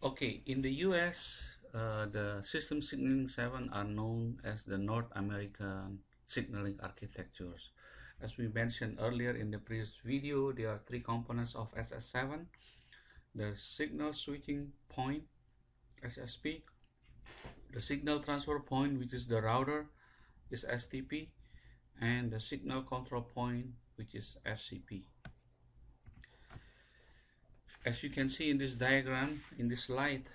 Okay, in the US, the system signaling 7 are known as the North American signaling architectures. As we mentioned earlier in the previous video, there are three components of SS7: the signal switching point, SSP, the signal transfer point, which is the router, is STP, and the signal control point, which is SCP. As you can see in this diagram, in this slide,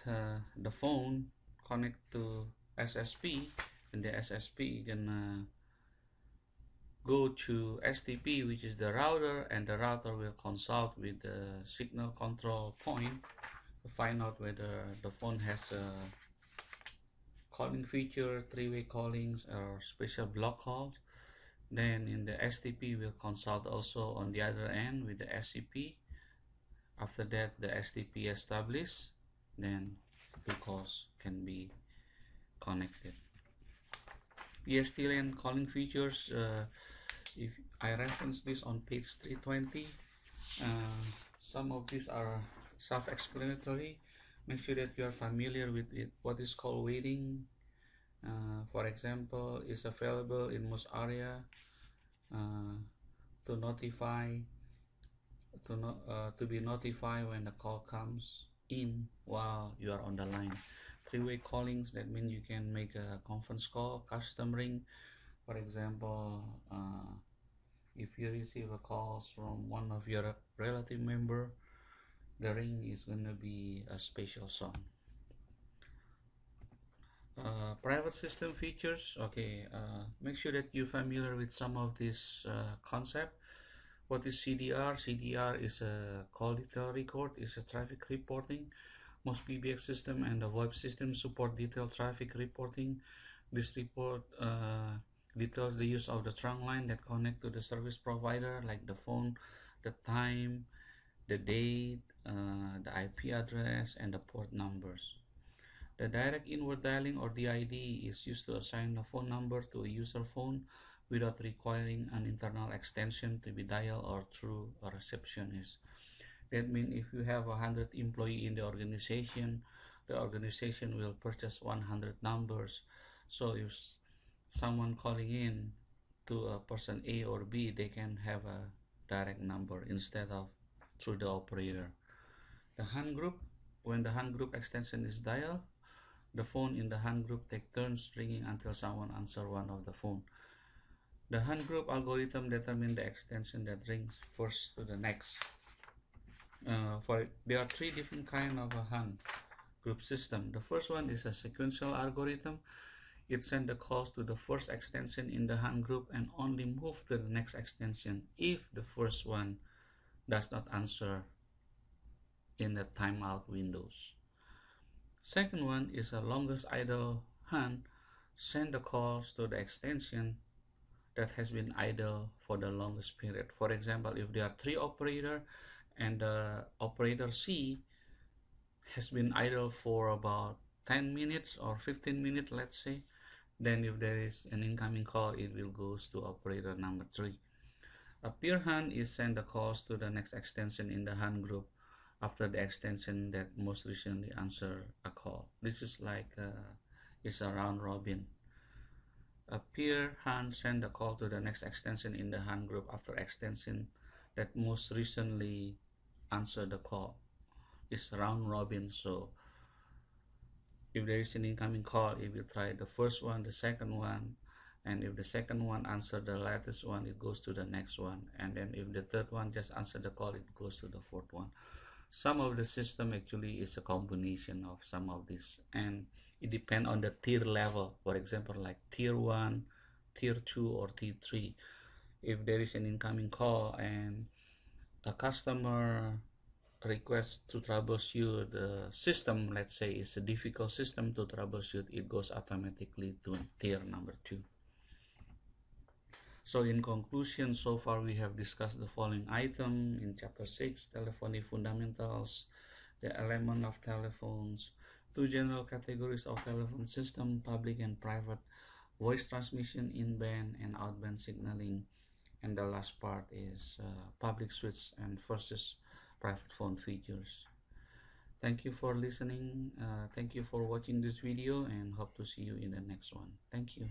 the phone connect to SSP, and the SSP can go to STP, which is the router, and the router will consult with the signal control point to find out whether the phone has a calling feature, three-way callings, or special block calls. Then in the STP will consult also on the other end with the SCP. After that, the STP established, then two calls can be connected. PSTN calling features, if I reference this on page 320, some of these are self-explanatory. Make sure that you are familiar with it. What is call waiting, for example, is available in most area to notify to be notified when the call comes in while you are on the line. Three-way callings, that means you can make a conference call, custom ring. For example, if you receive a call from one of your relative member, the ring is going to be a special song. Private system features. Okay, make sure that you're familiar with some of this concept. What is CDR? CDR is a call detail record, is a traffic reporting. Most PBX system and the VoIP system support detailed traffic reporting. This report details the use of the trunk line that connect to the service provider, like the phone, the time, the date, the IP address, and the port numbers. The direct inward dialing, or DID, is used to assign a phone number to a user phone without requiring an internal extension to be dialed or through a receptionist. That means if you have 100 employees in the organization will purchase 100 numbers. So if someone calling in to a person A or B, they can have a direct number instead of through the operator. The hand group, when the hand group extension is dialed, the phone in the hand group take turns ringing until someone answers one of the phone. The hand group algorithm determines the extension that rings first to the next. There are three different kind of a hand group system. The first one is a sequential algorithm. It sends the calls to the first extension in the hand group and only move to the next extension if the first one does not answer in the timeout windows. Second one is a longest idle hand, send the calls to the extension that has been idle for the longest period. For example, if there are three operators and the operator C has been idle for about 10 minutes or 15 minutes, let's say, then if there is an incoming call, it will go to operator number 3. A peer hand is send the calls to the next extension in the hand group after the extension that most recently answered a call. This is like it's a round robin. A peer hand send the call to the next extension in the hand group after extension that most recently answered the call. It's round robin, so if there is an incoming call, it will try the first one, the second one, and if the second one answered the latest one, it goes to the next one, and then if the third one just answered the call, it goes to the fourth one. Some of the system actually is a combination of some of this, and it depends on the tier level. For example, like tier 1, tier 2, or tier 3. If there is an incoming call and a customer requests to troubleshoot the system, let's say it's a difficult system to troubleshoot, it goes automatically to tier number 2. So in conclusion, so far we have discussed the following item in chapter 6, telephony fundamentals, the element of telephones, two general categories of telephone system, public and private, voice transmission in-band and out-band signaling, and the last part is public switch and versus private phone features. Thank you for listening. Thank you for watching this video, and hope to see you in the next one. Thank you.